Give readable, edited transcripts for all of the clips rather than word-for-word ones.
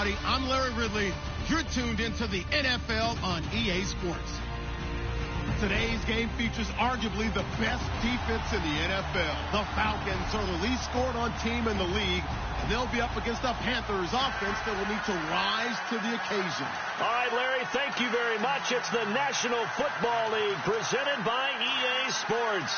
everybody. I'm Larry Ridley. You're tuned into the NFL on EA Sports. Today's game features arguably the best defense in the NFL. The Falcons are the least scored on team in the league, and they'll be up against the Panthers offense that will need to rise to the occasion. All right, Larry, thank you very much. It's the National Football League presented by EA Sports.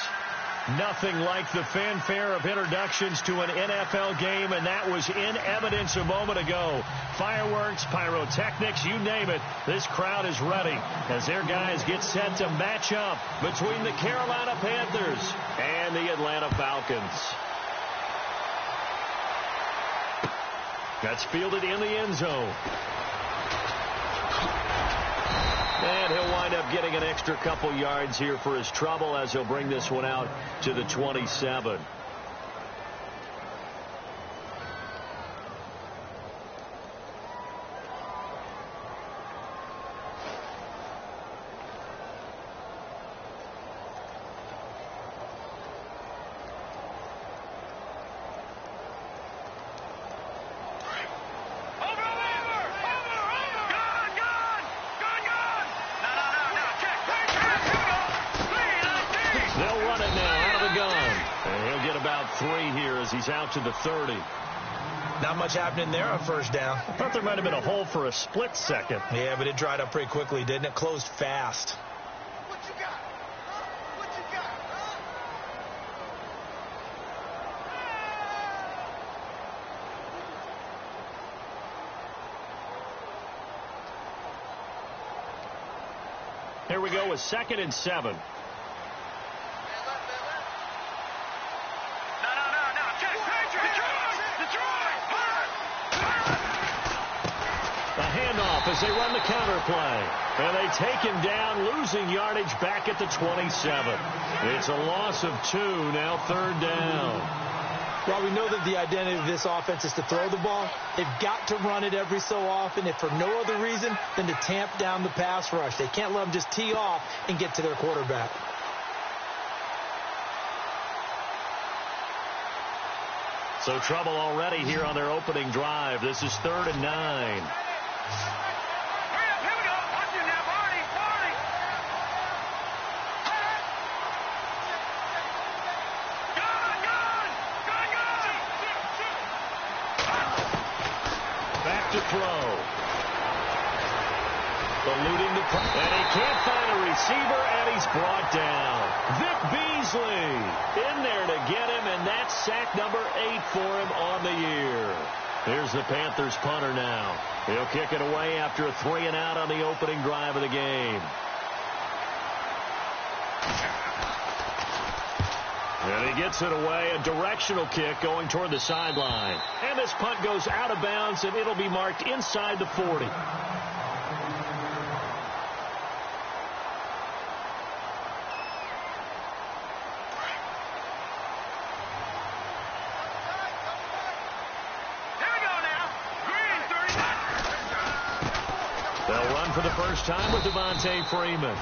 Nothing like the fanfare of introductions to an NFL game, and that was in evidence a moment ago. Fireworks, pyrotechnics, you name it. This crowd is ready as their guys get set to match up between the Carolina Panthers and the Atlanta Falcons. That's fielded in the end zone. And he'll wind up getting an extra couple yards here for his trouble as he'll bring this one out to the 27. He's out to the 30. Not much happening there on first down. I thought there might have been a hole for a split second. Yeah, but it dried up pretty quickly, didn't it? Closed fast. What you got? What you got? Here we go with 2nd and 7. As they run the counter play. And they take him down, losing yardage back at the 27. It's a loss of 2, now 3rd down. Well, we know that the identity of this offense is to throw the ball. They've got to run it every so often, if for no other reason than to tamp down the pass rush. They can't let them just tee off and get to their quarterback. So trouble already here on their opening drive. This is 3rd and 9. To throw. Eluding the press. And he can't find a receiver, and he's brought down. Vic Beasley in there to get him, and that's sack number 8 for him on the year. Here's the Panthers punter now. He'll kick it away after a 3-and-out on the opening drive of the game. And he gets it away, a directional kick going toward the sideline. And this punt goes out of bounds, and it'll be marked inside the 40. They'll run for the first time with Devontae Freeman.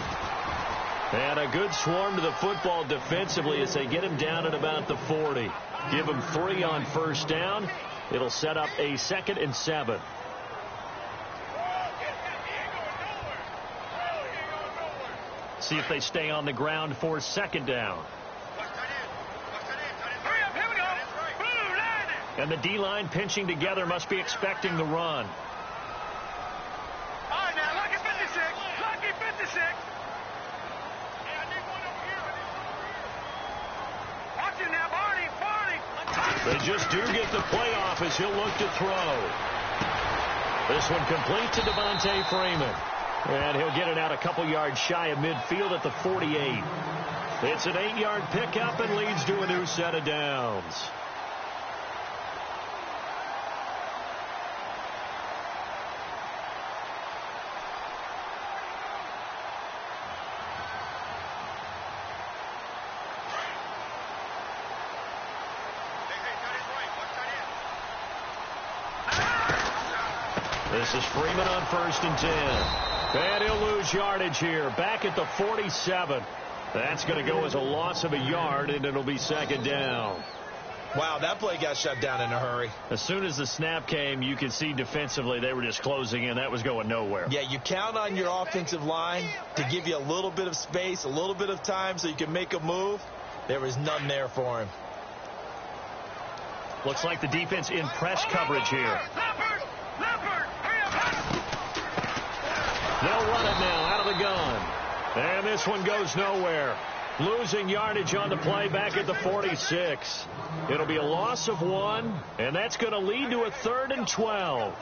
And a good swarm to the football defensively as they get him down at about the 40. Give him 3 on first down. It'll set up a 2nd and 7. See if they stay on the ground for 2nd down. And the D-line pinching together must be expecting the run. All right, now, lucky 56. Lucky 56. They just do get the playoff as he'll look to throw. This one complete to Devontae Freeman. And he'll get it out a couple yards shy of midfield at the 48. It's an 8-yard pickup and leads to a new set of downs. This is Freeman on 1st and 10. And he'll lose yardage here. Back at the 47. That's going to go as a loss of a yard, and it'll be 2nd down. Wow, that play got shut down in a hurry. As soon as the snap came, you could see defensively they were just closing in. That was going nowhere. Yeah, you count on your offensive line to give you a little bit of space, a little bit of time so you can make a move. There was none there for him. Looks like the defense in press coverage here. They'll run it now out of the gun. And this one goes nowhere. Losing yardage on the play back at the 46. It'll be a loss of 1, and that's going to lead to a 3rd and 12.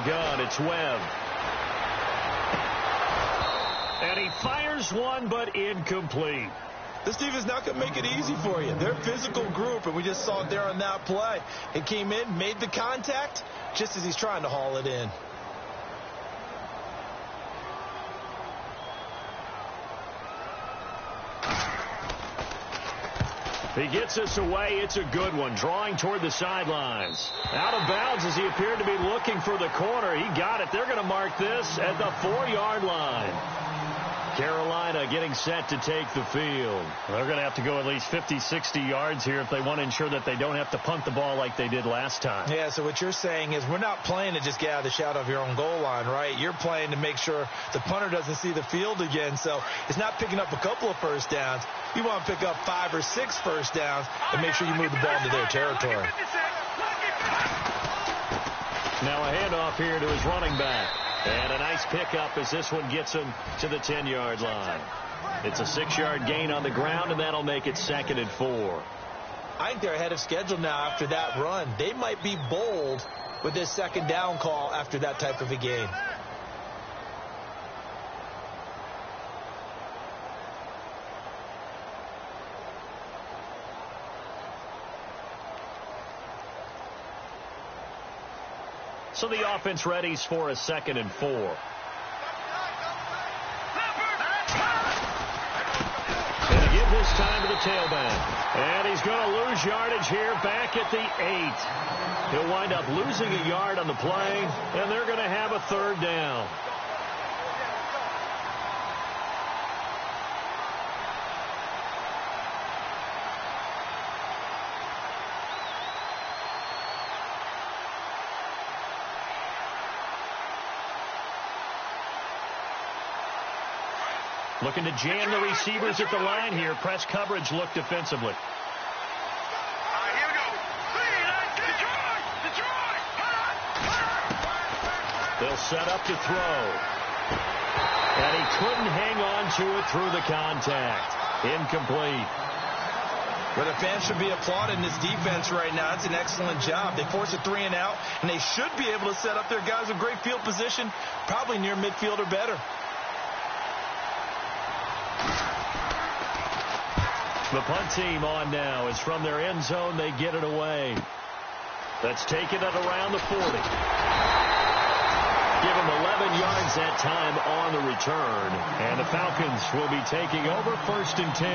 Gun, it's Webb. And he fires one, but incomplete. This defense not going to make it easy for you. They're a physical group, and we just saw it there on that play. It came in, made the contact, just as he's trying to haul it in. He gets us away. It's a good one. Drawing toward the sidelines. Out of bounds as he appeared to be looking for the corner. He got it. They're going to mark this at the 4-yard line. Carolina getting set to take the field. They're going to have to go at least 50, 60 yards here if they want to ensure that they don't have to punt the ball like they did last time. Yeah, so what you're saying is we're not playing to just get out of the shadow of your own goal line, right? You're playing to make sure the punter doesn't see the field again. So it's not picking up a couple of first downs. You want to pick up 5 or 6 first downs and make sure you move the ball into their territory. Now a handoff here to his running back. And a nice pickup as this one gets him to the 10-yard line. It's a 6-yard gain on the ground, and that'll make it 2nd and 4. I think they're ahead of schedule now after that run. They might be bold with this 2nd down call after that type of a gain. So the offense readies for a 2nd and 4. And again this time to the tailback. And he's going to lose yardage here back at the 8. He'll wind up losing a yard on the play, and they're going to have a 3rd down. Looking to jam the receivers at the line here. Press coverage look defensively. Here we go. Detroit! They'll set up to throw. And he couldn't hang on to it through the contact. Incomplete. But the fans should be applauding this defense right now. It's an excellent job. They force a 3 and out, and they should be able to set up their guys with great field position, probably near midfield or better. The punt team on now is from their end zone. They get it away. That's taken at around the 40. Give them 11 yards that time on the return. And the Falcons will be taking over 1st and 10.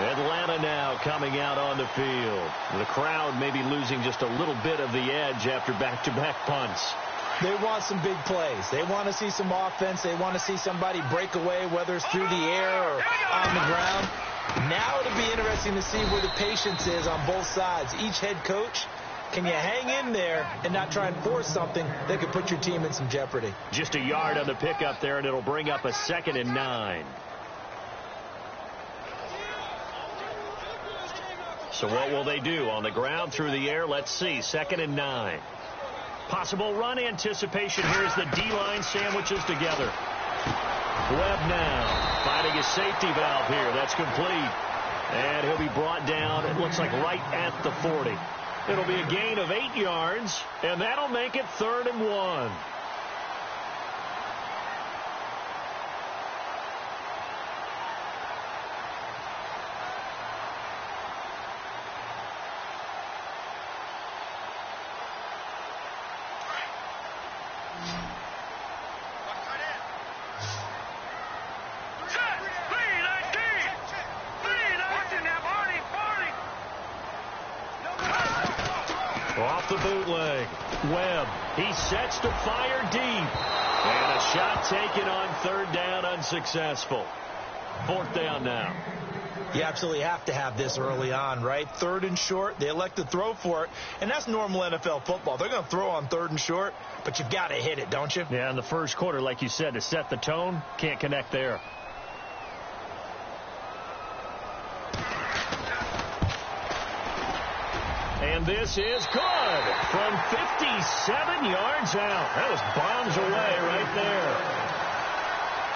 Atlanta now coming out on the field. The crowd may be losing just a little bit of the edge after back-to-back punts. They want some big plays. They want to see some offense. They want to see somebody break away, whether it's through the air or on the ground. Now it'll be interesting to see where the patience is on both sides. Each head coach, can you hang in there and not try and force something that could put your team in some jeopardy? Just a yard on the pickup there, and it'll bring up a 2nd and 9. So what will they do? On the ground, through the air? Let's see. 2nd and 9. Possible run anticipation here as the D-line sandwiches together. Webb now finding his safety valve here. That's complete. And he'll be brought down, it looks like right at the 40. It'll be a gain of 8 yards, and that'll make it 3rd and 1. Off the bootleg. Webb. He sets to fire deep. And a shot taken on third down, unsuccessful. Fourth down now. You absolutely have to have this early on, right? Third and short, they elect to throw for it, and that's normal NFL football. They're going to throw on third and short, but you've got to hit it, don't you? Yeah, in the first quarter, like you said, to set the tone, can't connect there. And this is good from 57 yards out. That was bombs away right there.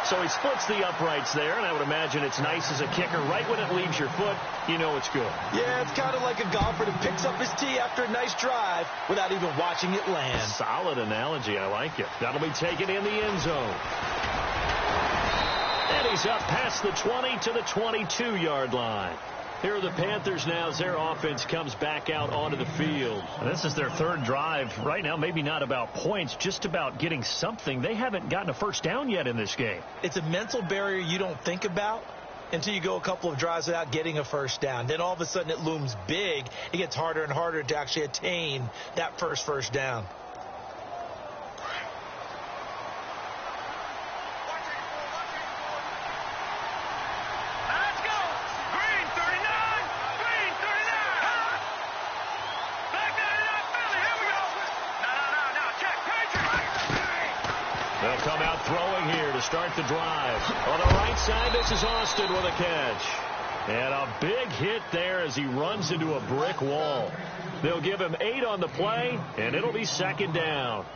So he splits the uprights there, and I would imagine it's nice as a kicker. Right when it leaves your foot, you know it's good. Yeah, it's kind of like a golfer that picks up his tee after a nice drive without even watching it land. Solid analogy. I like it. That'll be taken in the end zone. And he's up past the 20 to the 22-yard line. Here are the Panthers now as their offense comes back out onto the field. And this is their third drive. Right now, maybe not about points, just about getting something. They haven't gotten a first down yet in this game. It's a mental barrier you don't think about until you go a couple of drives without getting a first down. Then all of a sudden it looms big. It gets harder and harder to actually attain that first down. They'll come out throwing here to start the drive. On the right side, this is Austin with a catch. And a big hit there as he runs into a brick wall. They'll give him 8 on the play, and it'll be second down.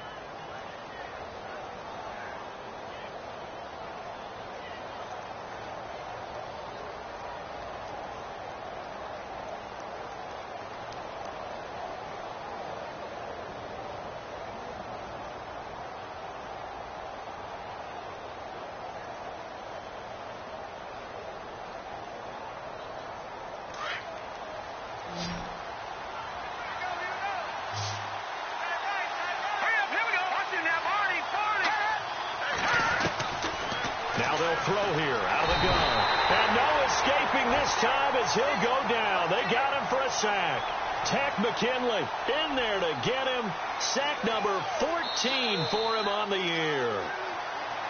Now they'll throw here out of the gun. And no escaping this time as he'll go down. They got him for a sack. Tech McKinley in there to get him. Sack number 14 for him on the year.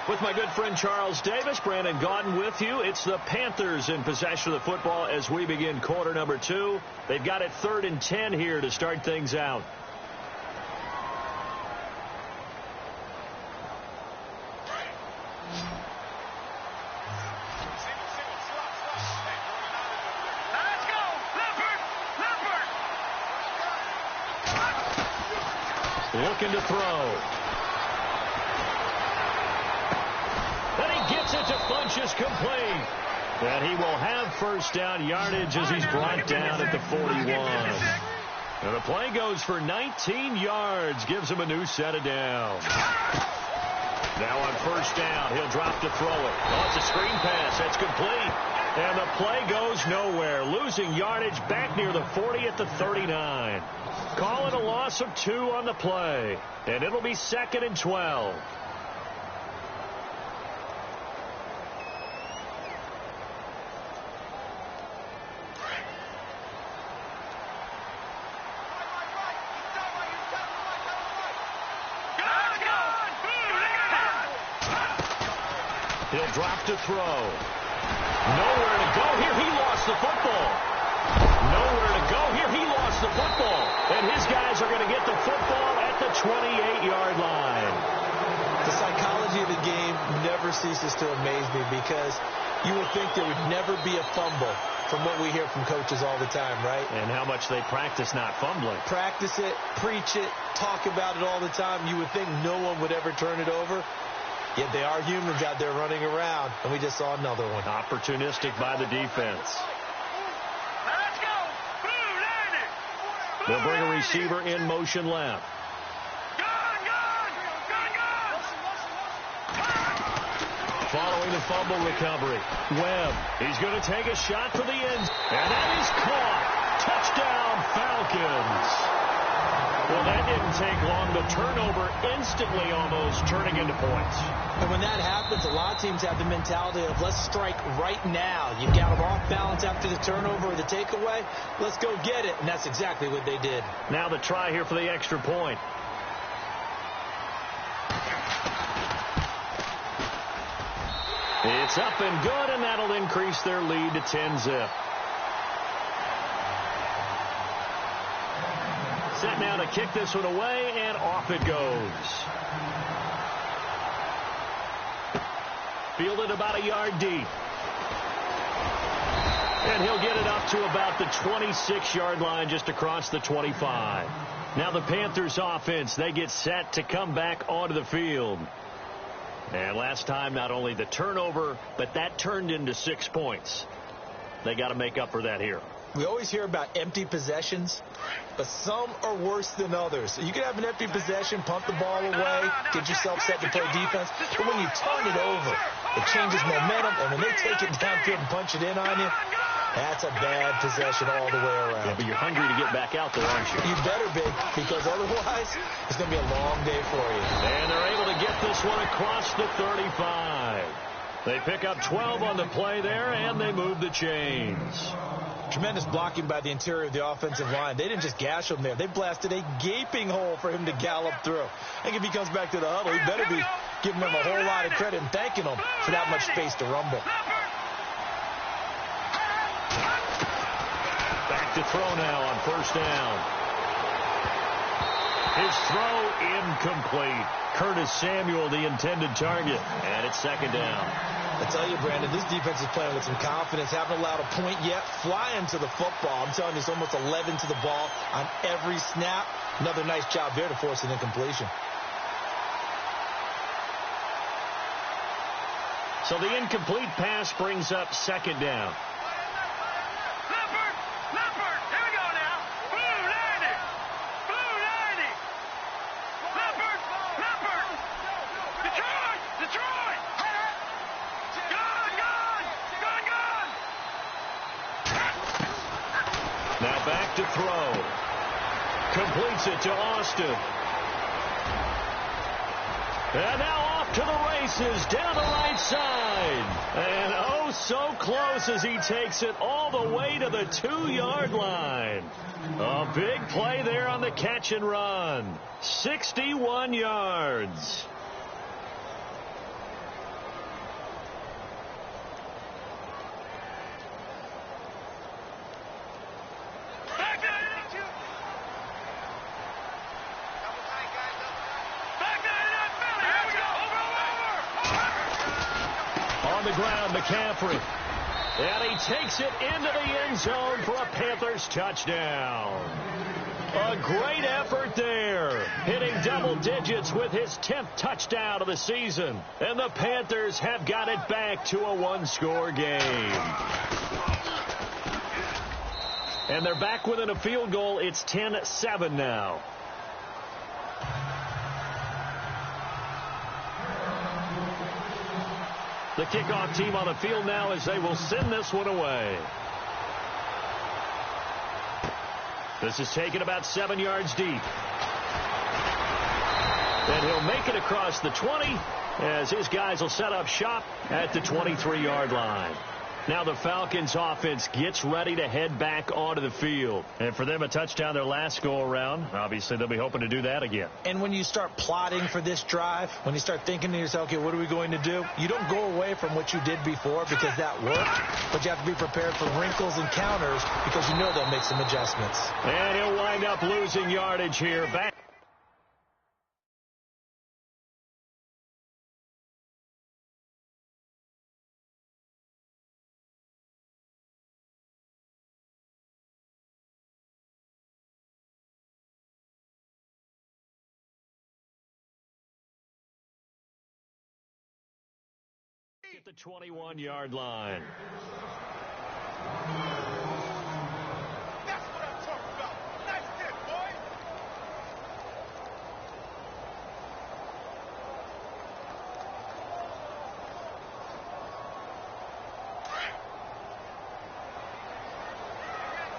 With my good friend Charles Davis, Brandon Gaudin with you. It's the Panthers in possession of the football as we begin quarter number 2. They've got it 3rd and 10 here to start things out. Looking to throw. And he gets it to Funchess complete. And he will have first down yardage as he's brought down at the 41. And the play goes for 19 yards. Gives him a new set of downs. Now on first down, he'll drop to throw it. Oh, it's a screen pass. That's complete. And the play goes nowhere. Losing yardage back near the 40 at the 39. Call it a loss of 2 on the play. And it'll be 2nd and 12. He'll drop to throw. Nowhere to go here. He lost the football. Nowhere to go here. He lost the football. And his guys are going to get the football at the 28-yard line. The psychology of the game never ceases to amaze me because you would think there would never be a fumble from what we hear from coaches all the time, right? And how much they practice not fumbling. Practice it, preach it, talk about it all the time. You would think no one would ever turn it over. Yet they are humans out there running around, and we just saw another one. Opportunistic by the defense. They'll bring a receiver in motion left. Following the fumble recovery, Webb, he's going to take a shot for the end, and that is caught. Touchdown, Falcons. Well, that didn't take long. The turnover instantly almost turning into points. And when that happens, a lot of teams have the mentality of let's strike right now. You've got them off balance after the turnover or the takeaway. Let's go get it. And that's exactly what they did. Now the try here for the extra point. It's up and good, and that'll increase their lead to 10-zip. Set now to kick this one away, and off it goes. Fielded about a yard deep. And he'll get it up to about the 26-yard line, just across the 25. Now the Panthers offense, they get set to come back onto the field. And last time, not only the turnover, but that turned into 6 points. They got to make up for that here. We always hear about empty possessions, but some are worse than others. You can have an empty possession, pump the ball away, get yourself set to play defense. But when you turn it over, it changes momentum, and when they take it downfield and punch it in on you, that's a bad possession all the way around. Yeah, but you're hungry to get back out there, aren't you? You better be, because otherwise it's going to be a long day for you. And they're able to get this one across the 35. They pick up 12 on the play there, and they move the chains. Tremendous blocking by the interior of the offensive line. They didn't just gash him there. They blasted a gaping hole for him to gallop through. I think if he comes back to the huddle, he better be giving them a whole lot of credit and thanking them for that much space to rumble. Back to throw now on first down. His throw incomplete. Curtis Samuel, the intended target. And it's second down. I tell you, Brandon, this defense is playing with some confidence. Haven't allowed a point yet. Flying to the football. I'm telling you, it's almost 11 to the ball on every snap. Another nice job there to force an incompletion. So the incomplete pass brings up second down. Now back to throw. Completes it to Austin. And now off to the races down the right side. And oh, so close as he takes it all the way to the 2-yard line. A big play there on the catch and run. 61 yards. On the ground, McCaffrey. And he takes it into the end zone for a Panthers touchdown. A great effort there. Hitting double digits with his 10th touchdown of the season. And the Panthers have got it back to a one-score game. And they're back within a field goal. It's 10-7 now. The kickoff team on the field now as they will send this one away. This is taken about 7 yards deep. And he'll make it across the 20 as his guys will set up shop at the 23-yard line. Now the Falcons offense gets ready to head back onto the field. And for them, a touchdown their last go-around. Obviously, they'll be hoping to do that again. And when you start plotting for this drive, when you start thinking to yourself, okay, what are we going to do? You don't go away from what you did before because that worked. But you have to be prepared for wrinkles and counters because you know they'll make some adjustments. And he'll wind up losing yardage here. Back. At the 21-yard line. That's what I'm talking about. Nice hit, boy.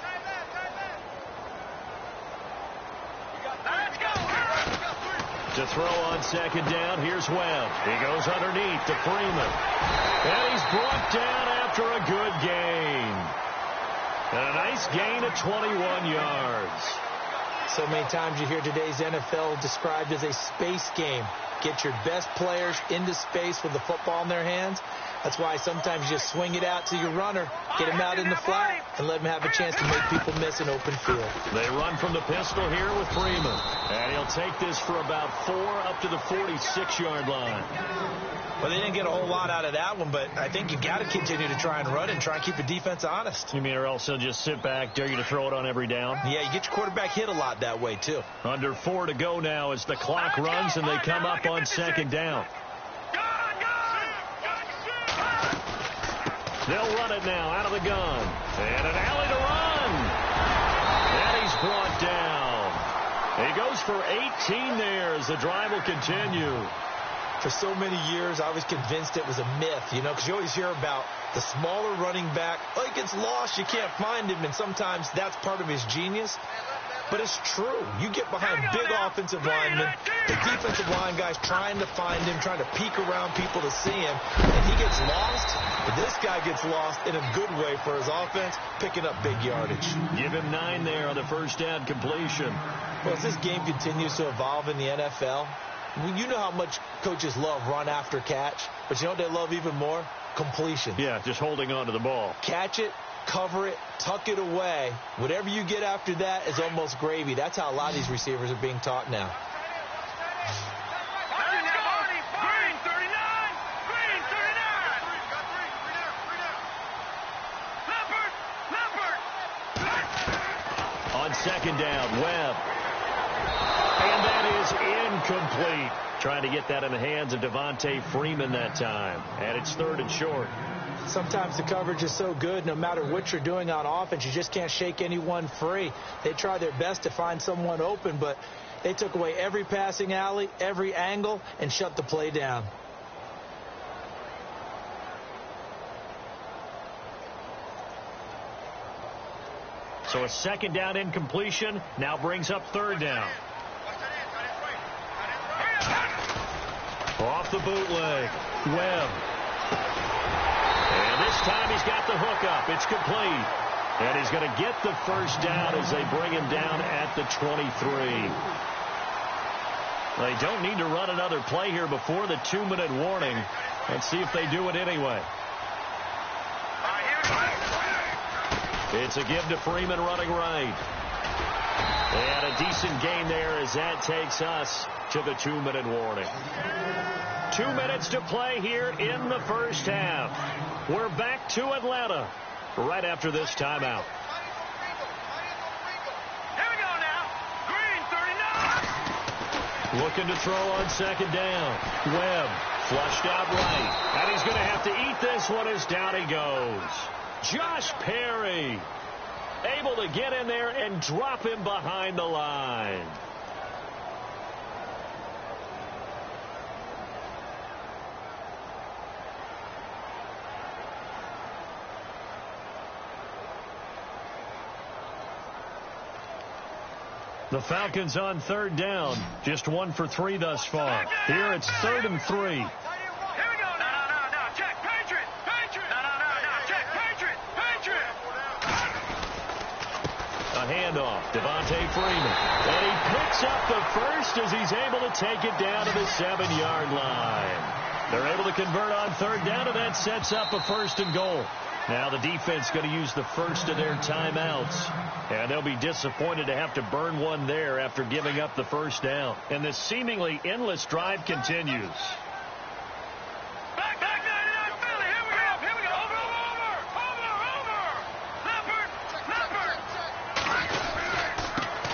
Tight left. You got that? To throw on second down, here's Webb. He goes underneath to Freeman. And he's brought down after a good gain. And a nice gain of 21 yards. So many times you hear today's NFL described as a space game. Get your best players into space with the football in their hands. That's why sometimes you just swing it out to your runner, get him out in the flat, and let him have a chance to make people miss an open field. They run from the pistol here with Freeman. And he'll take this for about 4 up to the 46-yard line. Well, they didn't get a whole lot out of that one, but I think you got to continue to try and run and try and keep the defense honest. You mean or else he'll just sit back, dare you to throw it on every down? Yeah, you get your quarterback hit a lot that way, too. Under 4 to go now as the clock runs and they come up on second down. They'll run it now out of the gun. And an alley to run. And he's brought down. He goes for 18 there as the drive will continue. For so many years, I was convinced it was a myth, because you always hear about the smaller running back. Oh, he gets lost, you can't find him, and sometimes that's part of his genius. But it's true. You get behind big offensive linemen, the defensive line guys trying to find him, trying to peek around people to see him, and he gets lost. But this guy gets lost in a good way for his offense, picking up big yardage. Give him 9 there on the first down completion. Well, as this game continues to evolve in the NFL, you know how much coaches love run after catch, but you know what they love even more? Completion. Yeah, just holding on to the ball. Catch it, cover it, tuck it away. Whatever you get after that is almost gravy. That's how a lot of these receivers are being taught now. On second down, Webb. And that is incomplete. Trying to get that in the hands of Devontae Freeman that time. And it's 3rd and short. Sometimes the coverage is so good, no matter what you're doing on offense, you just can't shake anyone free. They try their best to find someone open, but they took away every passing alley, every angle, and shut the play down. So a second down incompletion now brings up 3rd down. Off the bootleg, Webb. And this time he's got the hook up. It's complete. And he's going to get the first down as they bring him down at the 23. They don't need to run another play here before the 2-minute warning. Let's see if they do it anyway. It's a give to Freeman running right. And a decent gain there as that takes us to the 2-minute warning. 2 minutes to play here in the first half. We're back to Atlanta right after this timeout. Here we go now. Green 39. Looking to throw on second down. Webb flushed out right. And he's going to have to eat this one as down he goes. Josh Perry able to get in there and drop him behind the line. The Falcons on 3rd down. Just 1 for 3 thus far. Here it's 3rd and 3. Here we go. No. Check. Patriot. No. Check. Patriot. A handoff. Devontae Freeman. And he picks up the first as he's able to take it down to the 7-yard line. They're able to convert on 3rd down, and that sets up a 1st and goal. Now the defense going to use the first of their timeouts. And they'll be disappointed to have to burn one there after giving up the first down. And this seemingly endless drive continues. Back 99 Philly. Here we go. Over. Leopard.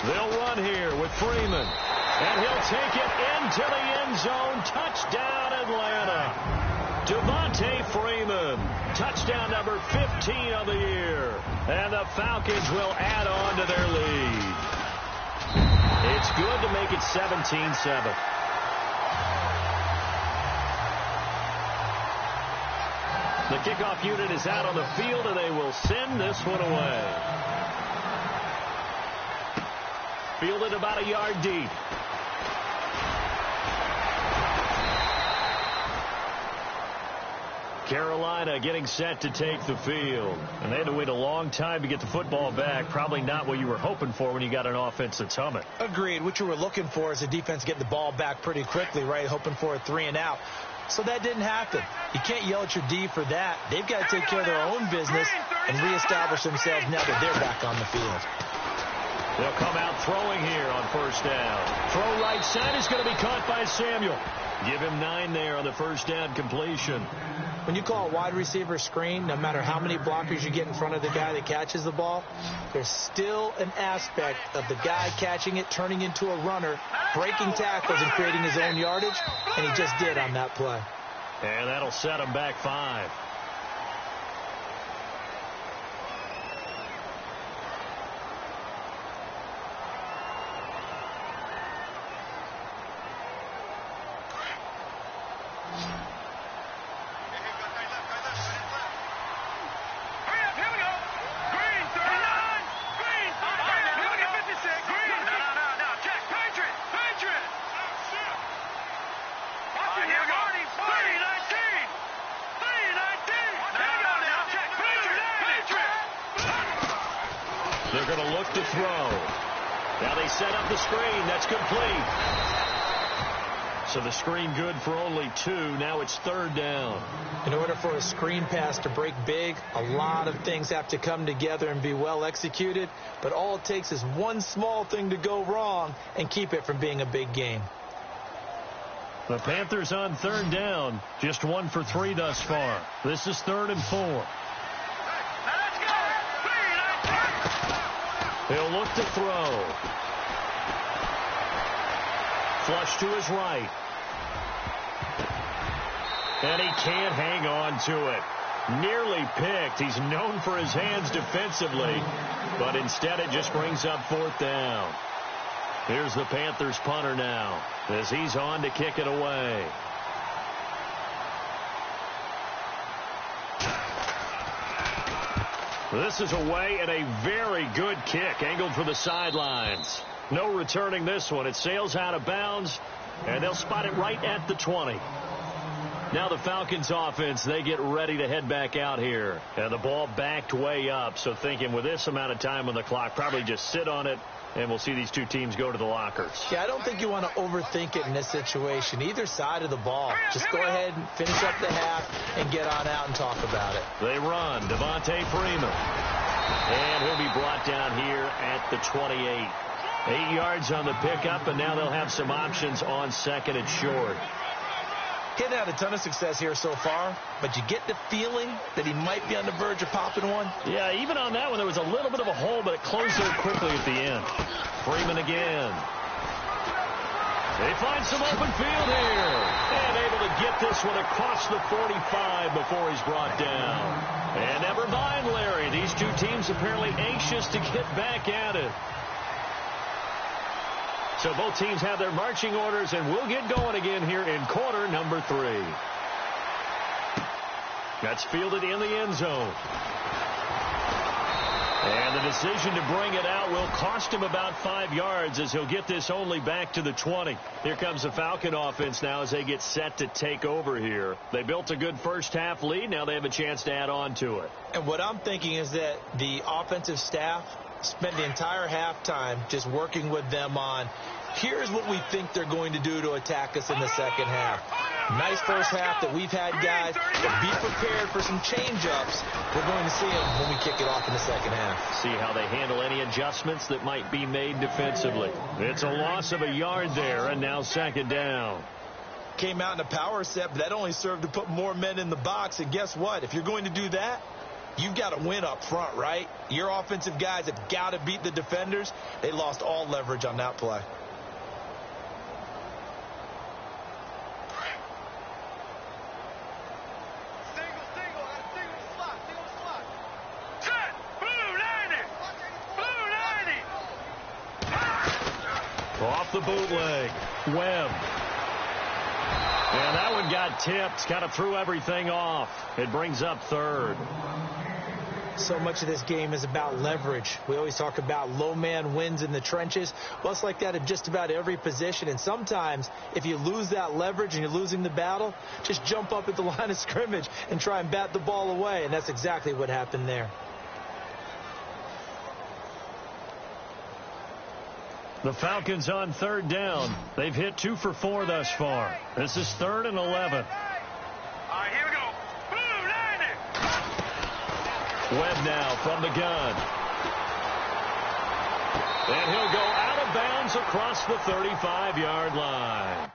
They'll run here with Freeman. And he'll take it into the end zone. Touchdown, Atlanta. Devontae Freeman. Touchdown number 15 of the year. And the Falcons will add on to their lead. It's good to make it 17-7. The kickoff unit is out on the field, and they will send this one away. Fielded about a yard deep. Carolina getting set to take the field. And they had to wait a long time to get the football back. Probably not what you were hoping for when you got an offense that's humming. Agreed. What you were looking for is a defense getting the ball back pretty quickly, right? Hoping for a 3 and out. So that didn't happen. You can't yell at your D for that. They've got to take care of their own business and reestablish themselves now that they're back on the field. They'll come out throwing here on first down. Throw right side is going to be caught by Samuel. Give him 9 there on the first down completion. When you call a wide receiver screen, no matter how many blockers you get in front of the guy that catches the ball, there's still an aspect of the guy catching it, turning into a runner, breaking tackles and creating his own yardage, and he just did on that play. And that'll set him back 5. They're going to look to throw. Now they set up the screen. That's complete. So the screen good for only 2. Now it's 3rd down. In order for a screen pass to break big, a lot of things have to come together and be well executed. But all it takes is one small thing to go wrong and keep it from being a big game. The Panthers on 3rd down. Just 1 for 3 thus far. This is 3rd and 4. He'll look to throw. Flush to his right. And he can't hang on to it. Nearly picked. He's known for his hands defensively, but instead it just brings up 4th down. Here's the Panthers punter now as he's on to kick it away. This is away and a very good kick angled for the sidelines. No returning this one. It sails out of bounds, and they'll spot it right at the 20. Now the Falcons offense, they get ready to head back out here. And the ball backed way up, so thinking with this amount of time on the clock, probably just sit on it, and we'll see these two teams go to the lockers. Yeah, I don't think you want to overthink it in this situation. Either side of the ball. Just go ahead and finish up the half and get on out and talk about it. They run. Devontae Freeman. And he'll be brought down here at the 28. 8 yards on the pickup, and now they'll have some options on 2nd and short. He hasn't had a ton of success here so far, but you get the feeling that he might be on the verge of popping one. Yeah, even on that one, there was a little bit of a hole, but it closed there quickly at the end. Freeman again. They find some open field here. And able to get this one across the 45 before he's brought down. And never mind, Larry. These two teams apparently anxious to get back at it. So both teams have their marching orders, and we'll get going again here in quarter number 3. That's fielded in the end zone. And the decision to bring it out will cost him about 5 yards as he'll get this only back to the 20. Here comes the Falcon offense now as they get set to take over here. They built a good first half lead. Now they have a chance to add on to it. And what I'm thinking is that the offensive staff spent the entire halftime just working with them on, here's what we think they're going to do to attack us in the second half. Nice first half that we've had, guys, but be prepared for some change-ups. We're going to see them when we kick it off in the second half. See how they handle any adjustments that might be made defensively. It's a loss of a yard there, and now 2nd down. Came out in a power set, but that only served to put more men in the box. And guess what? If you're going to do that, you've got to win up front, right? Your offensive guys have got to beat the defenders. They lost all leverage on that play. Off the bootleg. Webb. And that one got tipped. Kind of threw everything off. It brings up 3rd. So much of this game is about leverage. We always talk about low man wins in the trenches. Well, it's like that in just about every position. And sometimes if you lose that leverage and you're losing the battle, just jump up at the line of scrimmage and try and bat the ball away. And that's exactly what happened there. The Falcons on third down. They've hit 2 for 4 thus far. This is 3rd and 11. All right, here we go. Boom, landing. Webb now from the gun. And he'll go out of bounds across the 35-yard line.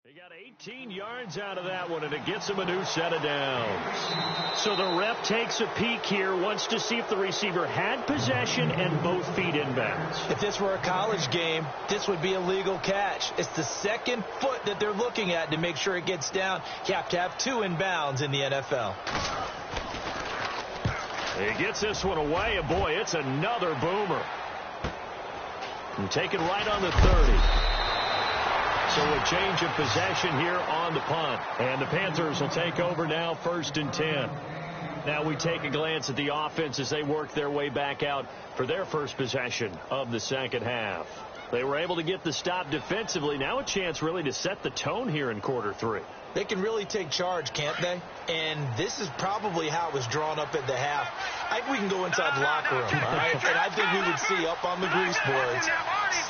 He got 18 yards out of that one, and it gets him a new set of downs. So the ref takes a peek here, wants to see if the receiver had possession and both feet inbounds. If this were a college game, this would be a legal catch. It's the second foot that they're looking at to make sure it gets down. You have to have 2 inbounds in the NFL. He gets this one away, and boy, it's another boomer. And taken right on the 30. So a change of possession here on the punt. And the Panthers will take over now, 1st and 10. Now we take a glance at the offense as they work their way back out for their first possession of the second half. They were able to get the stop defensively. Now a chance really to set the tone here in quarter 3. They can really take charge, can't they? And this is probably how it was drawn up at the half. I think we can go inside the locker room, all right? And I think we would see up on the grease boards,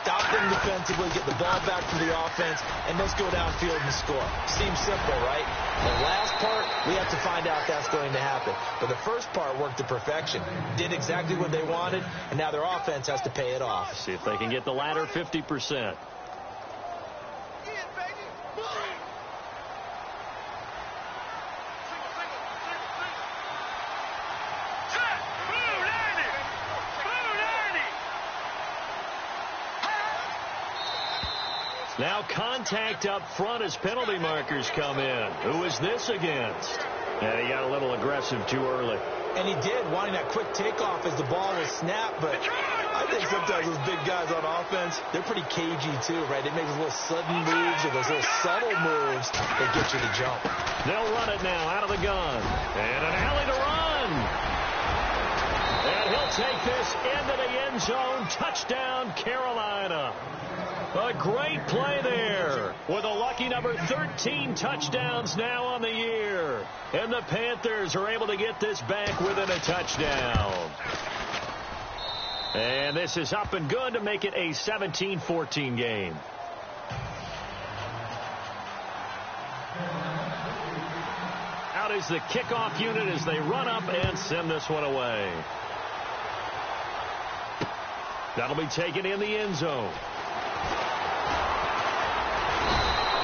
stop them defensively, get the ball back to the offense, and let's go downfield and score. Seems simple, right? The last part, we have to find out if that's going to happen. But the first part worked to perfection. Did exactly what they wanted, and now their offense has to pay it off. See if they can get the latter 50%. Now contact up front as penalty markers come in. Who is this against? Yeah, he got a little aggressive too early. And he did, wanting that quick takeoff as the ball was snapped. But I think sometimes those big guys on offense, they're pretty cagey too, right? They make those little sudden moves or those little subtle moves that get you to jump. They'll run it now out of the gun. And an alley to run. And he'll take this into the end zone. Touchdown, Carolina. A great play there with a lucky number 13 touchdowns now on the year. And the Panthers are able to get this back within a touchdown. And this is up and good to make it a 17-14 game. Out is the kickoff unit as they run up and send this one away. That'll be taken in the end zone.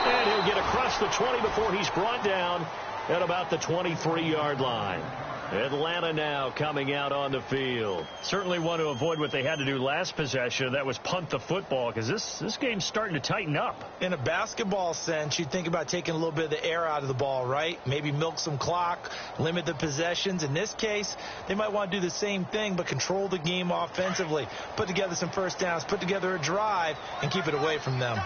And he'll get across the 20 before he's brought down at about the 23-yard line. Atlanta now coming out on the field. Certainly want to avoid what they had to do last possession. That was punt the football, because this game's starting to tighten up. In a basketball sense, you think about taking a little bit of the air out of the ball, right? Maybe milk some clock, limit the possessions. In this case, they might want to do the same thing, but control the game offensively. Put together some first downs, put together a drive, and keep it away from them.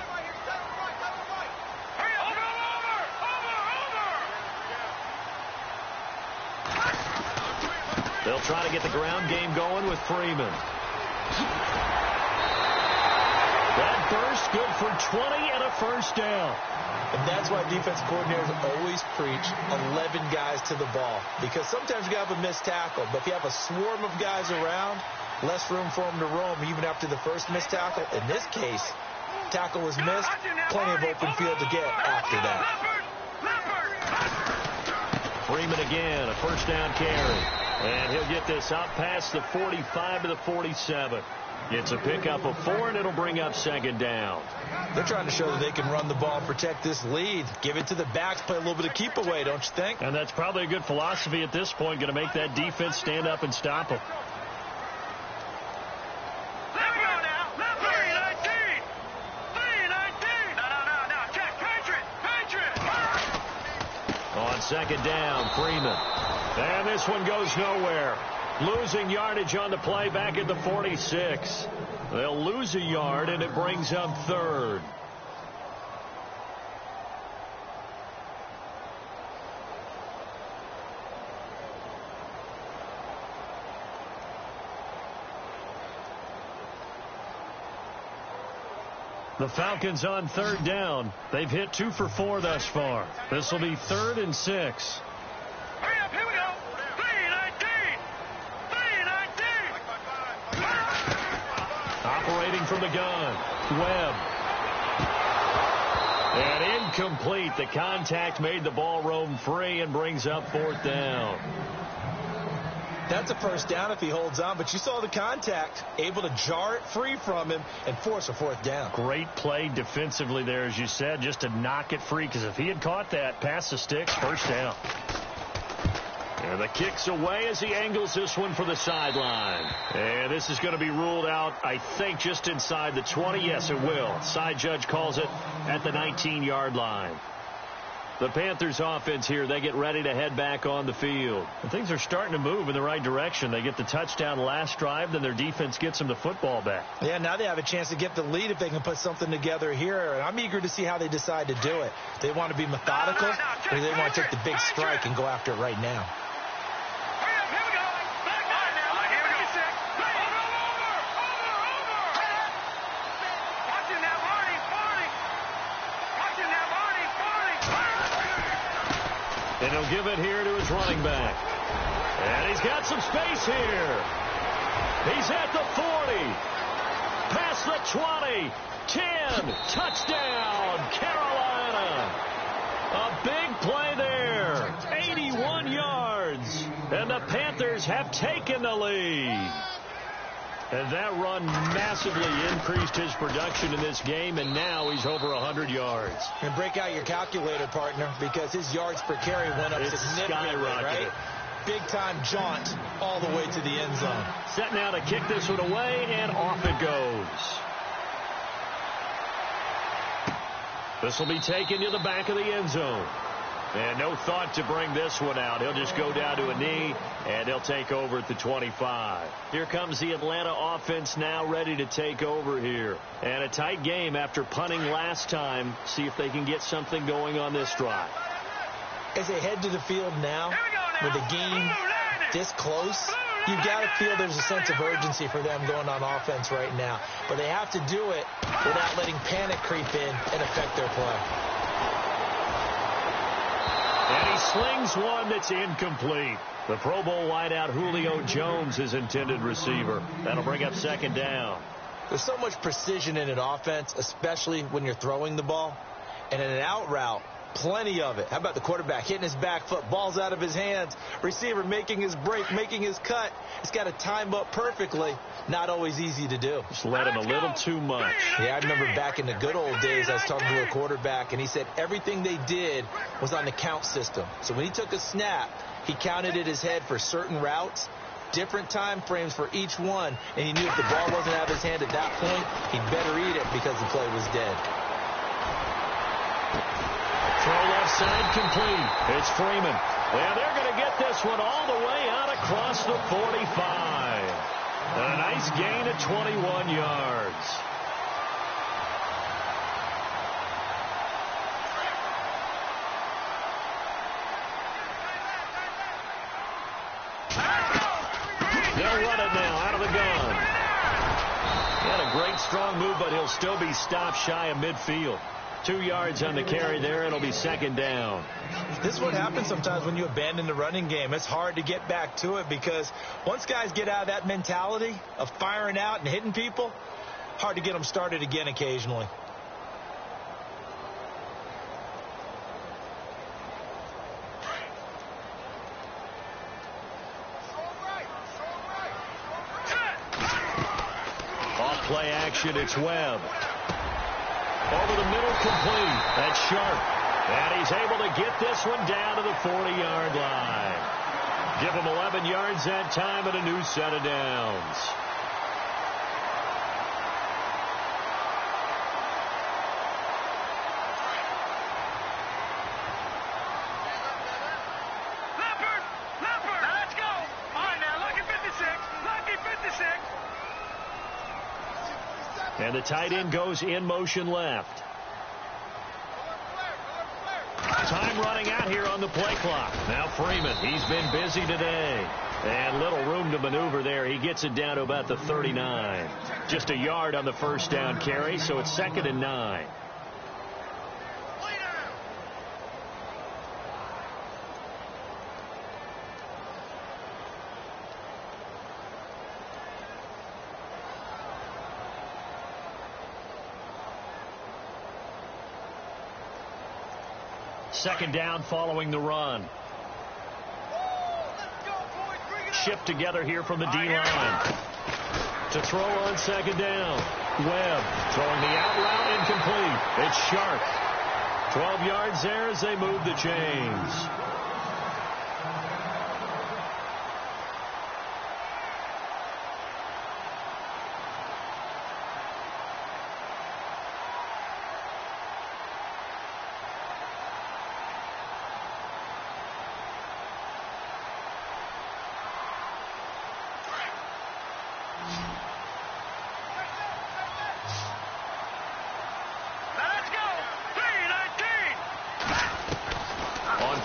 They'll try to get the ground game going with Freeman. That burst good for 20 and a first down. And that's why defense coordinators always preach 11 guys to the ball. Because sometimes you have a missed tackle, but if you have a swarm of guys around, less room for them to roam even after the first missed tackle. In this case, tackle was missed, plenty of open field to get after that. Freeman again, a first down carry. And he'll get this up past the 45 to the 47. It's a pickup of 4, and it'll bring up second down. They're trying to show that they can run the ball, protect this lead. Give it to the backs, play a little bit of keep away, don't you think? And that's probably a good philosophy at this point, going to make that defense stand up and stop them. On second down, Freeman. And this one goes nowhere. Losing yardage on the play back at the 46. They'll lose a yard, and it brings up third. The Falcons on third down. They've hit 2 for 4 thus far. This will be 3rd and 6. Hurry up, here we go. 319. 319. Operating from the gun. Webb. And incomplete. The contact made the ball roam free and brings up 4th down. That's a first down if he holds on, but you saw the contact, able to jar it free from him and force a 4th down. Great play defensively there, as you said, just to knock it free, because if he had caught that, past the sticks, first down. And the kick's away as he angles this one for the sideline. And this is going to be ruled out, I think, just inside the 20. Yes, it will. Side judge calls it at the 19-yard line. The Panthers offense here, they get ready to head back on the field. And things are starting to move in the right direction. They get the touchdown last drive, then their defense gets them the football back. Yeah, now they have a chance to get the lead if they can put something together here. And I'm eager to see how they decide to do it. They want to be methodical, or they want to take the big strike and go after it right now. Hurry up, here we go. Back on now. Here we go. Over. Watching that, Marty. Watching that, Marty. And he'll give it here to his running back. And he's got some space here. He's at the 40. Past the 20. 10. Touchdown, Carolina. A big play there. 81 yards. And the Panthers have taken the lead. And that run massively increased his production in this game, and now he's over 100 yards. And break out your calculator, partner, because his yards per carry went up significantly, right? Big-time jaunt all the way to the end zone. Set now to kick this one away, and off it goes. This will be taken to the back of the end zone. And no thought to bring this one out. He'll just go down to a knee, and he'll take over at the 25. Here comes the Atlanta offense now ready to take over here. And a tight game after punting last time. See if they can get something going on this drive. As they head to the field now, with the game this close, you've got to feel there's a sense of urgency for them going on offense right now. But they have to do it without letting panic creep in and affect their play. And he slings one that's incomplete. The Pro Bowl wideout Julio Jones is intended receiver. That'll bring up 2nd down. There's so much precision in an offense, especially when you're throwing the ball. And in an out route, plenty of it. How about the quarterback hitting his back foot, ball's out of his hands, receiver making his break, making his cut. He's got to time up perfectly. Not always easy to do. Just let him a little too much. Yeah, I remember back in the good old days, I was talking to a quarterback, and he said everything they did was on the count system. So when he took a snap, he counted in his head for certain routes, different time frames for each one, and he knew if the ball wasn't out of his hand at that point, he'd better eat it because the play was dead. Throw left side complete. It's Freeman. And they're going to get this one all the way out across the 45. A nice gain of 21 yards. They'll run it now out of the gun. He had a great strong move, but he'll still be stopped shy of midfield. 2 yards on the carry there. It'll be 2nd down. This is what happens sometimes when you abandon the running game. It's hard to get back to it because once guys get out of that mentality of firing out and hitting people, hard to get them started again occasionally. Off play action, it's Webb. Over the middle, complete. That's Sharp. And he's able to get this one down to the 40-yard line. Give him 11 yards that time and a new set of downs. Leopard! Now let's go! All right, now, lucky 56. Lucky 56. And the tight end goes in motion left. Time running out here on the play clock. Now Freeman, he's been busy today. And little room to maneuver there. He gets it down to about the 39. Just a yard on the first down carry, so it's 2nd and 9. Second down following the run. Shipped together here from the D-line. To throw on second down. Webb throwing the out route incomplete. It's Sharp. 12 yards there as they move the chains.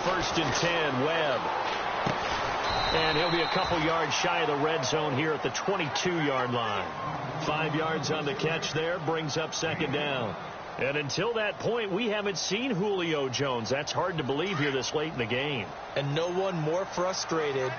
First and 10, Webb. And he'll be a couple yards shy of the red zone here at the 22-yard line. 5 yards on the catch there, brings up second down. And until that point, we haven't seen Julio Jones. That's hard to believe here this late in the game. And no one more frustrated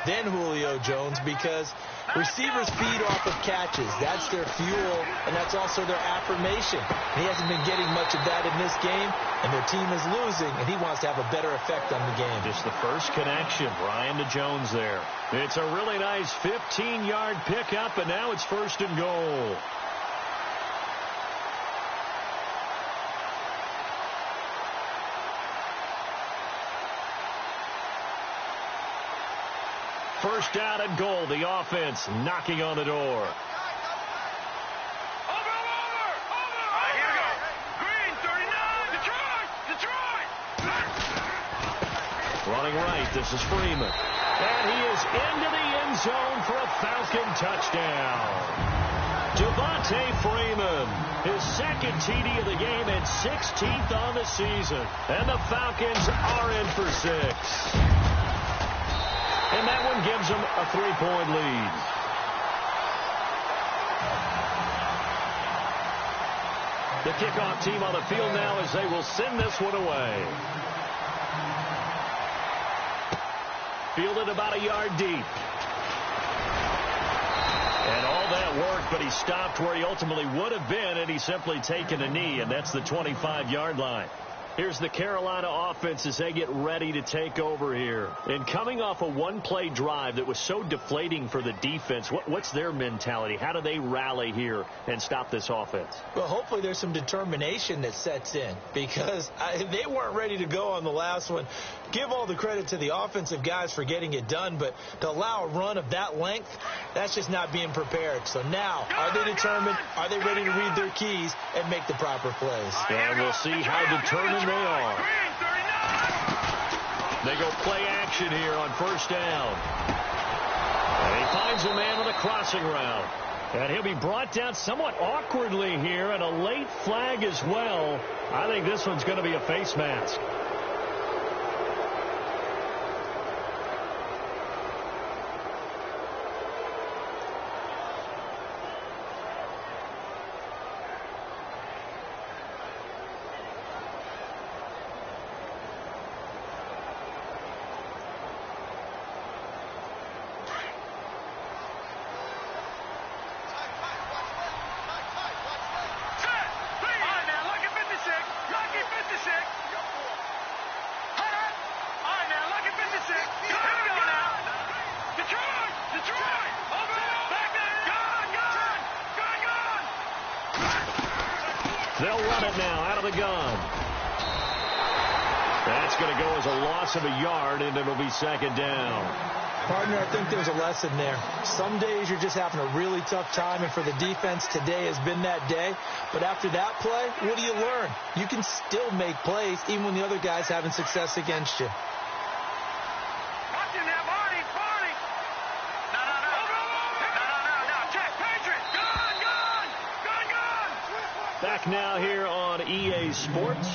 than Julio Jones because receivers feed off of catches. That's their fuel, and that's also their affirmation. He hasn't been getting much of that in this game, and their team is losing, and he wants to have a better effect on the game. Just the first connection, Ryan to Jones there. It's a really nice 15-yard pickup, and now it's 1st and goal. First down and goal. The offense knocking on the door. Over. Here we go. Green, 39. Detroit. Running right. This is Freeman. And he is into the end zone for a Falcon touchdown. Devontae Freeman, his second TD of the game and 16th on the season. And the Falcons are in for 6. And that one gives them a 3-point lead. The kickoff team on the field now as they will send this one away. Fielded about a yard deep. And all that work, but he stopped where he ultimately would have been, and he's simply taken a knee, and that's the 25-yard line. Here's the Carolina offense as they get ready to take over here. And coming off a one-play drive that was so deflating for the defense, what's their mentality? How do they rally here and stop this offense? Well, hopefully there's some determination that sets in because they weren't ready to go on the last one. Give all the credit to the offensive guys for getting it done, but to allow a run of that length, that's just not being prepared. So now, are they determined? Are they ready to read their keys and make the proper plays? And we'll see how determined they are. They go play action here on first down. And he finds a man on the crossing route. And he'll be brought down somewhat awkwardly here, and a late flag as well. I think this one's going to be a face mask. They'll run it now out of the gun. That's going to go as a loss of a yard, and it'll be second down. Partner, I think there's a lesson there. Some days you're just having a really tough time, and for the defense, today has been that day. But after that play, what do you learn? You can still make plays even when the other guy's having success against you. Back now here on EA Sports.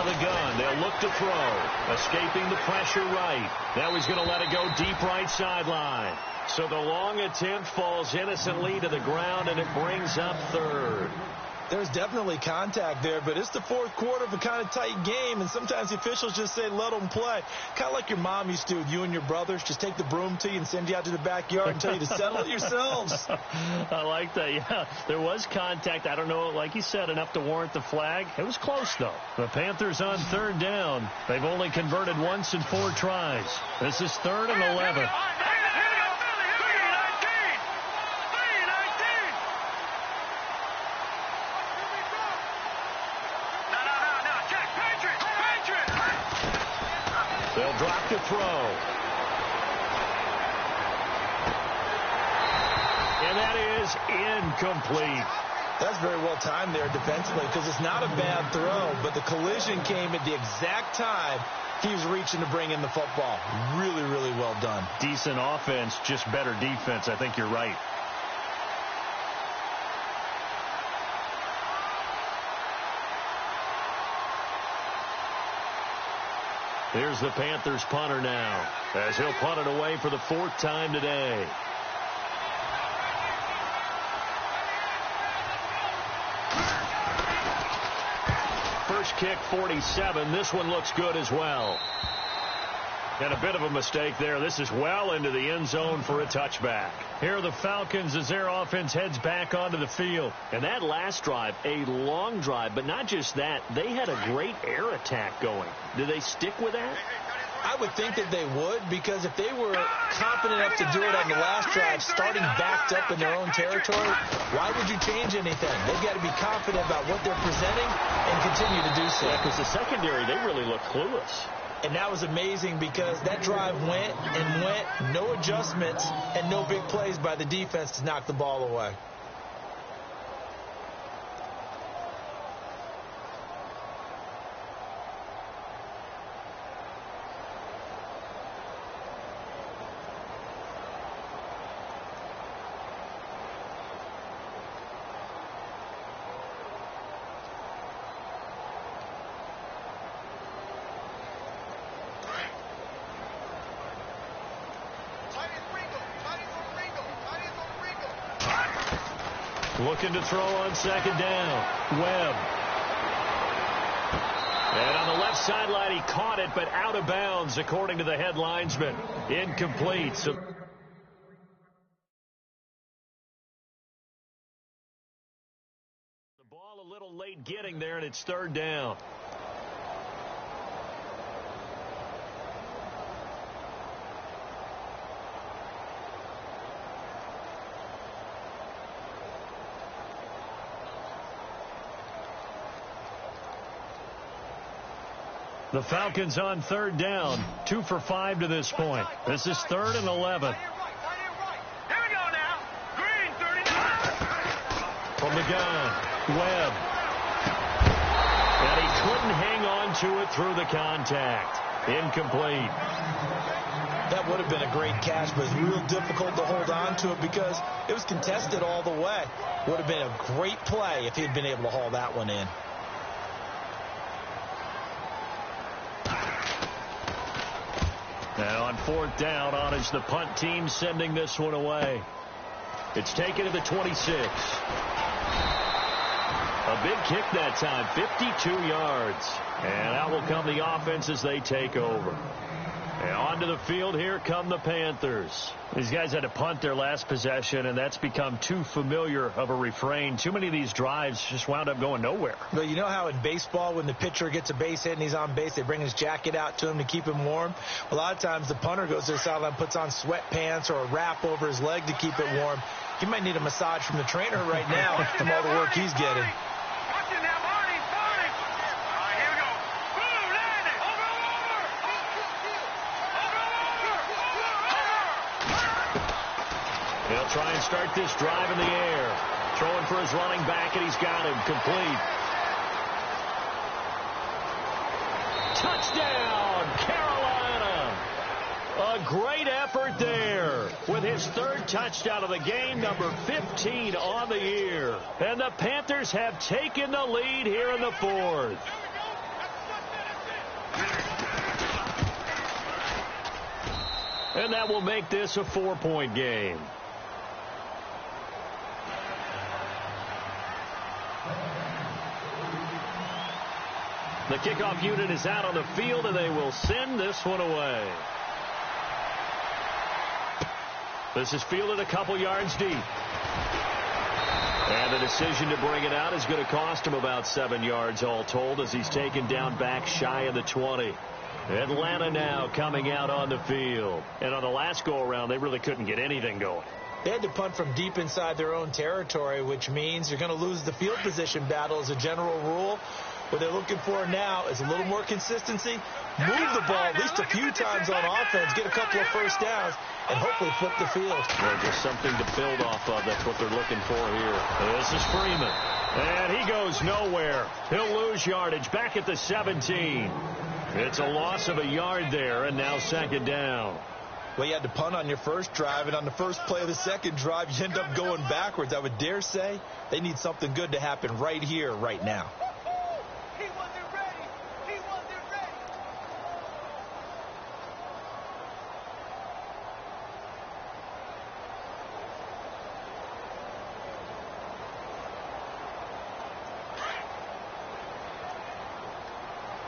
the gun. They'll look to throw. Escaping the pressure right. Now he's going to let it go deep right sideline. So the long attempt falls innocently to the ground, and it brings up third. There's definitely contact there, but it's the fourth quarter of a kind of tight game, and sometimes the officials just say let them play. Kind of like your mom used to with you and your brothers. Just take the broom to you and send you out to the backyard and tell you to settle it yourselves. I like that, yeah. There was contact. I don't know, like you said, enough to warrant the flag. It was close, though. The Panthers on third down. They've only converted once in 4 tries. This is 3rd and 11. They'll drop to throw. And that is incomplete. That's very well timed there defensively because it's not a bad throw, but the collision came at the exact time he was reaching to bring in the football. Really, really well done. Decent offense, just better defense. I think you're right. Here's the Panthers punter now, as he'll punt it away for the 4th time today. First kick, 47. This one looks good as well. And a bit of a mistake there. This is well into the end zone for a touchback. Here are the Falcons as their offense heads back onto the field. And that last drive, a long drive, but not just that. They had a great air attack going. Do they stick with that? I would think that they would, because if they were confident enough to do it on the last drive, starting backed up in their own territory, why would you change anything? They've got to be confident about what they're presenting and continue to do so. Yeah, because the secondary, they really look clueless. And that was amazing because that drive went and went, no adjustments and no big plays by the defense to knock the ball away. Looking to throw on 2nd down. Webb. And on the left sideline, he caught it, but out of bounds, according to the head linesman. Incomplete. So the ball a little late getting there, and it's 3rd down. The Falcons on 3rd down, 2 for 5 to this point. This is 3rd and 11. Here we go now. Green, 39. From the gun, Webb. And he couldn't hang on to it through the contact. Incomplete. That would have been a great catch, but it's real difficult to hold on to it because it was contested all the way. Would have been a great play if he'd been able to haul that one in. Now on 4th down, on is the punt team sending this one away. It's taken to the 26. A big kick that time, 52 yards. And out will come the offense as they take over. And onto the field, here come the Panthers. These guys had to punt their last possession, and that's become too familiar of a refrain. Too many of these drives just wound up going nowhere. But you know how in baseball, when the pitcher gets a base hit and he's on base, they bring his jacket out to him to keep him warm? A lot of times the punter goes to the sideline, puts on sweatpants or a wrap over his leg to keep it warm. He might need a massage from the trainer right now from all the work he's getting. He'll try and start this drive in the air. Throwing for his running back, and he's got him complete. Touchdown, Carolina. A great effort there with his 3rd touchdown of the game, number 15 on the year. And the Panthers have taken the lead here in the 4th. And that will make this a 4-point game. The kickoff unit is out on the field, and they will send this one away. This is fielded a couple yards deep. And the decision to bring it out is going to cost him about 7 yards all told as he's taken down back shy of the 20. Atlanta now coming out on the field. And on the last go-around, they really couldn't get anything going. They had to punt from deep inside their own territory, which means you're going to lose the field position battle as a general rule. What they're looking for now is a little more consistency, move the ball at least a few times on offense, get a couple of first downs, and hopefully flip the field. Well, just something to build off of. That's what they're looking for here. This is Freeman. And he goes nowhere. He'll lose yardage back at the 17. It's a loss of a yard there, and now second down. Well, you had to punt on your first drive, and on the first play of the second drive, you end up going backwards. I would dare say they need something good to happen right here, right now. He wasn't ready. He wasn't ready.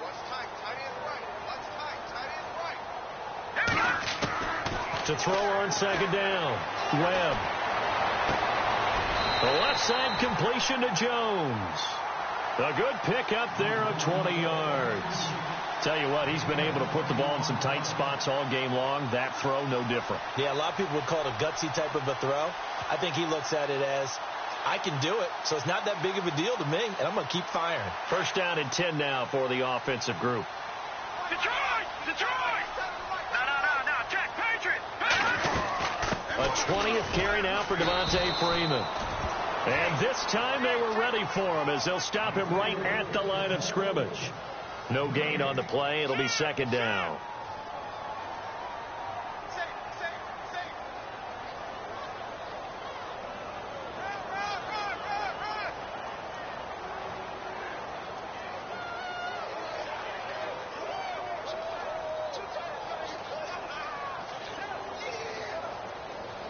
What's tight? Tight end right. What's tight? Tight end right. To throw on second down. Webb. The left side completion to Jones. A good pickup there of 20 yards. Tell you what, he's been able to put the ball in some tight spots all game long. That throw, no different. Yeah, a lot of people would call it a gutsy type of a throw. I think he looks at it as, I can do it, so it's not that big of a deal to me, and I'm going to keep firing. First down and 10 now for the offensive group. Detroit! Detroit! No, Jack, Patriot! A 20th carry now for Devontae Freeman. And this time they were ready for him as they'll stop him right at the line of scrimmage. No gain on the play. It'll be second down. Safe.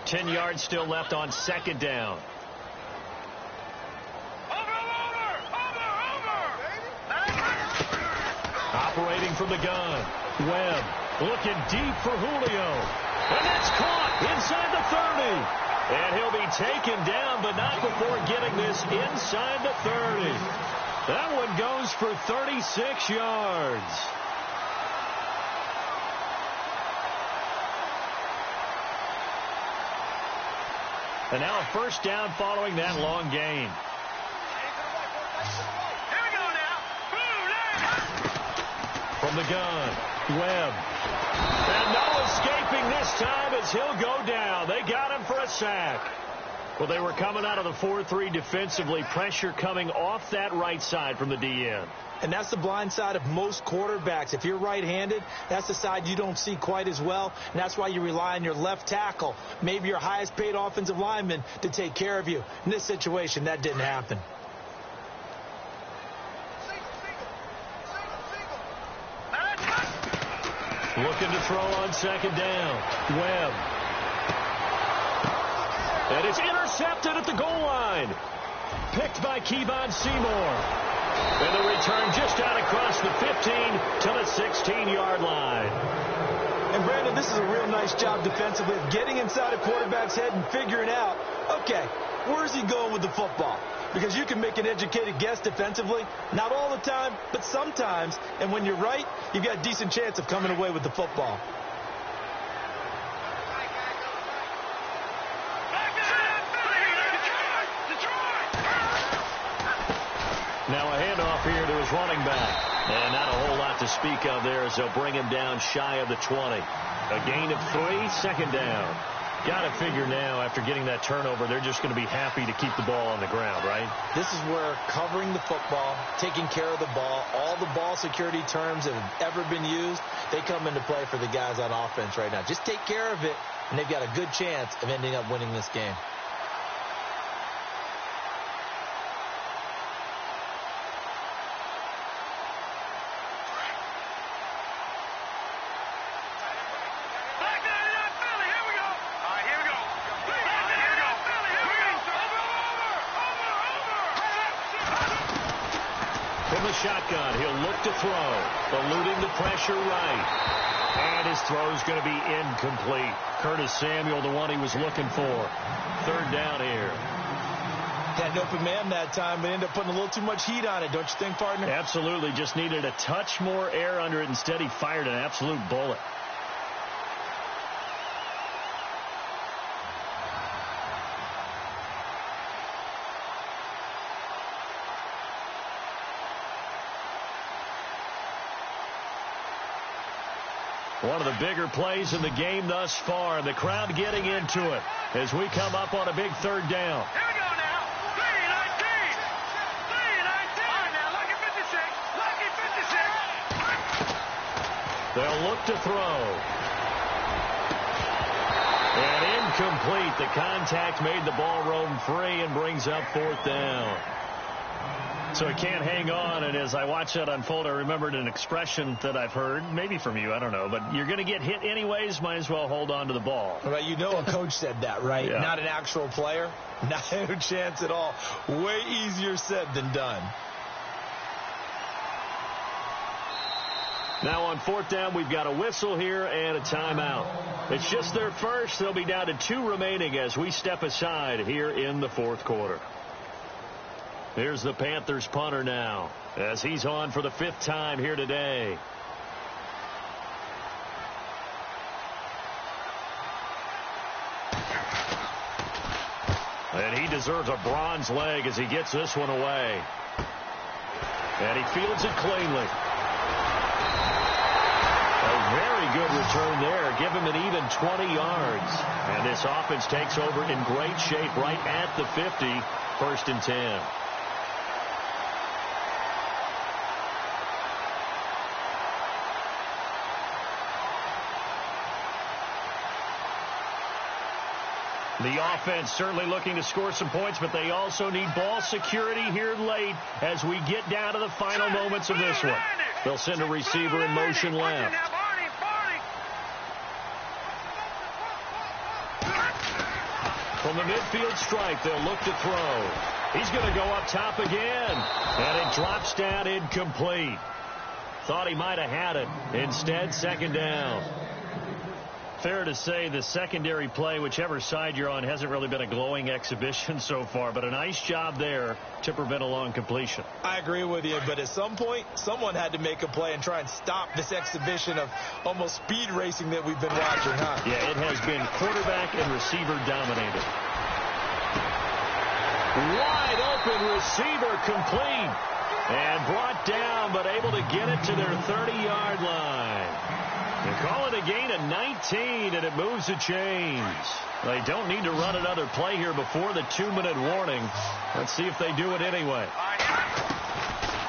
10 yards still left on second down. Operating from the gun. Webb looking deep for Julio. And that's caught inside the 30. And he'll be taken down, but not before getting this inside the 30. That one goes for 36 yards. And now a first down following that long gain. Here we go now. From the gun, Webb. And no escaping this time as he'll go down. They got him for a sack. Well, they were coming out of the 4-3 defensively. Pressure coming off that right side from the DN. And that's the blind side of most quarterbacks. If you're right-handed, that's the side you don't see quite as well. And that's why you rely on your left tackle, maybe your highest-paid offensive lineman, to take care of you. In this situation, that didn't happen. Looking to throw on second down. Webb. And it's intercepted at the goal line. Picked by Kevon Seymour. And the return just out across the 15 to the 16-yard line. And, Brandon, this is a real nice job defensively of getting inside a quarterback's head and figuring out, okay, where's he going with the football? Because you can make an educated guess defensively, not all the time, but sometimes. And when you're right, you've got a decent chance of coming away with the football. Now a handoff here to his running back. And not a whole lot to speak of there as they'll bring him down shy of the 20. A gain of 3, second down. Got to figure now, after getting that turnover, they're just going to be happy to keep the ball on the ground, right? This is where covering the football, taking care of the ball, all the ball security terms that have ever been used, they come into play for the guys on offense right now. Just take care of it, and they've got a good chance of ending up winning this game. From the shotgun, he'll look to throw. Eluding the pressure right. And his throw's going to be incomplete. Curtis Samuel, the one he was looking for. Third down here. Had an open man that time, but ended up putting a little too much heat on it, don't you think, partner? Absolutely. Just needed a touch more air under it. Instead, he fired an absolute bullet. One of the bigger plays in the game thus far. The crowd getting into it as we come up on a big third down. Here we go now. 3-19. 3-19. All right, now, lucky 56. Lucky 56. They'll look to throw. And incomplete. The contact made the ball roam free and brings up fourth down. So he can't hang on, and as I watch that unfold, I remembered an expression that I've heard, maybe from you, I don't know, but you're going to get hit anyways, might as well hold on to the ball. Well, you know a coach said that, right? Yeah. Not an actual player. Not a chance at all. Way easier said than done. Now on fourth down, we've got a whistle here and a timeout. It's just their first. They'll be down to 2 remaining as we step aside here in the fourth quarter. Here's the Panthers punter now as he's on for the 5th time here today. And he deserves a bronze leg as he gets this one away. And he fields it cleanly. A very good return there. Give him an even 20 yards. And this offense takes over in great shape right at the 50. 1st and 10. The offense certainly looking to score some points, but they also need ball security here late as we get down to the final moments of this one. They'll send a receiver in motion left. From the midfield stripe, they'll look to throw. He's going to go up top again, and it drops down incomplete. Thought he might have had it. Instead, 2nd down. Fair to say the secondary play, whichever side you're on, hasn't really been a glowing exhibition so far, but a nice job there to prevent a long completion. I agree with you, but at some point, someone had to make a play and try and stop this exhibition of almost speed racing that we've been watching, huh? Yeah, it has been quarterback and receiver dominated. Wide open receiver complete. And brought down, but able to get it to their 30-yard line. They call it a gain of 19, and it moves the chains. They don't need to run another play here before the 2-minute warning. Let's see if they do it anyway.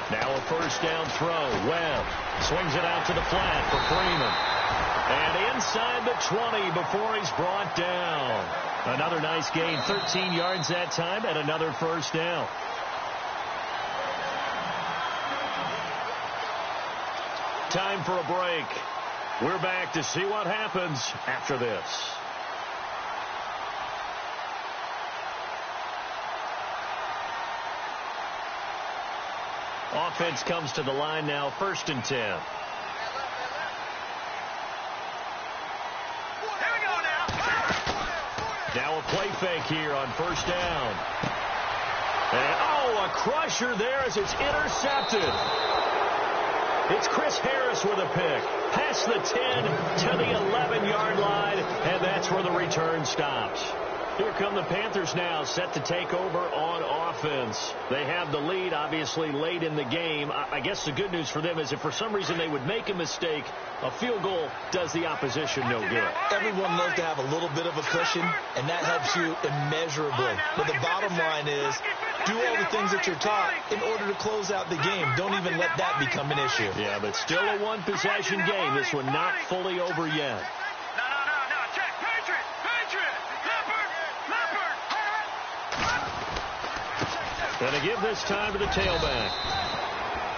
Now a 1st down throw. Webb swings it out to the flat for Freeman. And inside the 20 before he's brought down. Another nice gain, 13 yards that time, and another 1st down. Time for a break. We're back to see what happens after this. Offense comes to the line now, 1st and 10. Here we go now. Now a play fake here on 1st down. And, a crusher there as it's intercepted. It's Chris Harris with a pick. Past the 10 to the 11-yard line, and that's where the return stops. Here come the Panthers now, set to take over on offense. They have the lead, obviously, late in the game. I guess the good news for them is if for some reason they would make a mistake, a field goal does the opposition no good. Everyone loves to have a little bit of a cushion, and that helps you immeasurably. But the bottom line is, do all the things that you're taught in order to close out the game. Don't even let that become an issue. Yeah, but still a one-possession game. This one not fully over yet. No. Check. Patriot. Leopard. And to give this time to the tailback.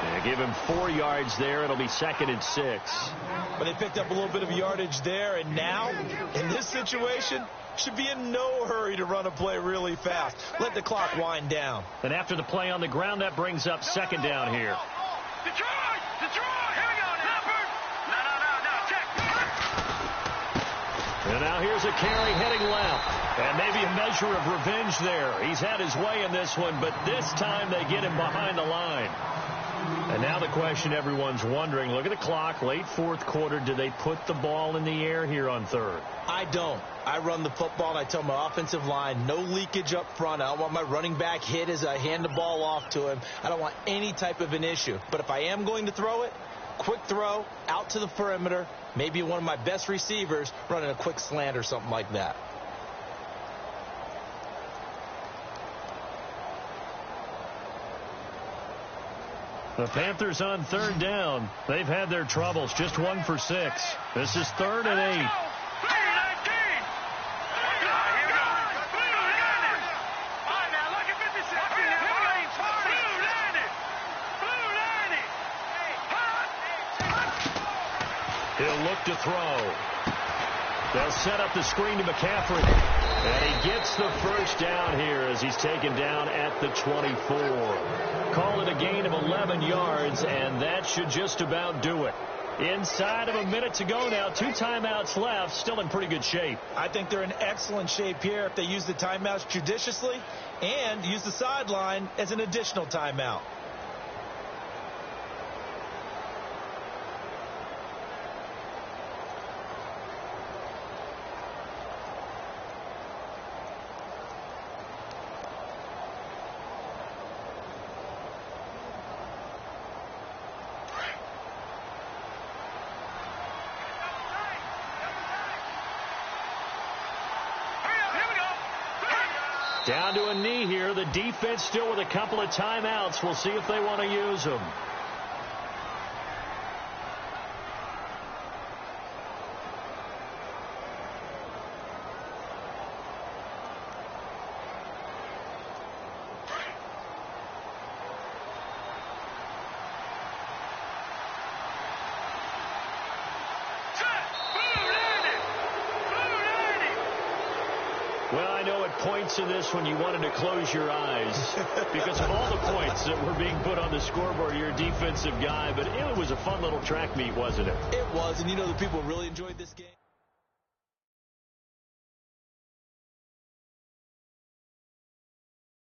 And give him 4 yards there. It'll be 2nd and 6. But they picked up a little bit of yardage there, and now, in this situation, should be in no hurry to run a play really fast. Let the clock wind down. And after the play on the ground, that brings up 2nd down here. Detroit! Detroit! Here we go now. Leopard! No, check. And now here's a carry heading left. And maybe a measure of revenge there. He's had his way in this one, but this time they get him behind the line. And now the question everyone's wondering, look at the clock, late fourth quarter, do they put the ball in the air here on third? I don't. I run the football, and I tell my offensive line, no leakage up front. I don't want my running back hit as I hand the ball off to him. I don't want any type of an issue. But if I am going to throw it, quick throw, out to the perimeter, maybe one of my best receivers running a quick slant or something like that. The Panthers on third down. They've had their troubles. Just 1 for 6. This is 3rd and 8. He'll look to throw. They'll set up the screen to McCaffrey. And he gets the first down here as he's taken down at the 24. Call it a gain of 11 yards, and that should just about do it. Inside of a minute to go now, 2 timeouts left, still in pretty good shape. I think they're in excellent shape here if they use the timeouts judiciously and use the sideline as an additional timeout. Down to a knee here. The defense still with a couple of timeouts. We'll see if they want to use them. Well, I know at points in this when you wanted to close your eyes because of all the points that were being put on the scoreboard. You're a defensive guy, but it was a fun little track meet, wasn't it? It was, and you know the people really enjoyed this game.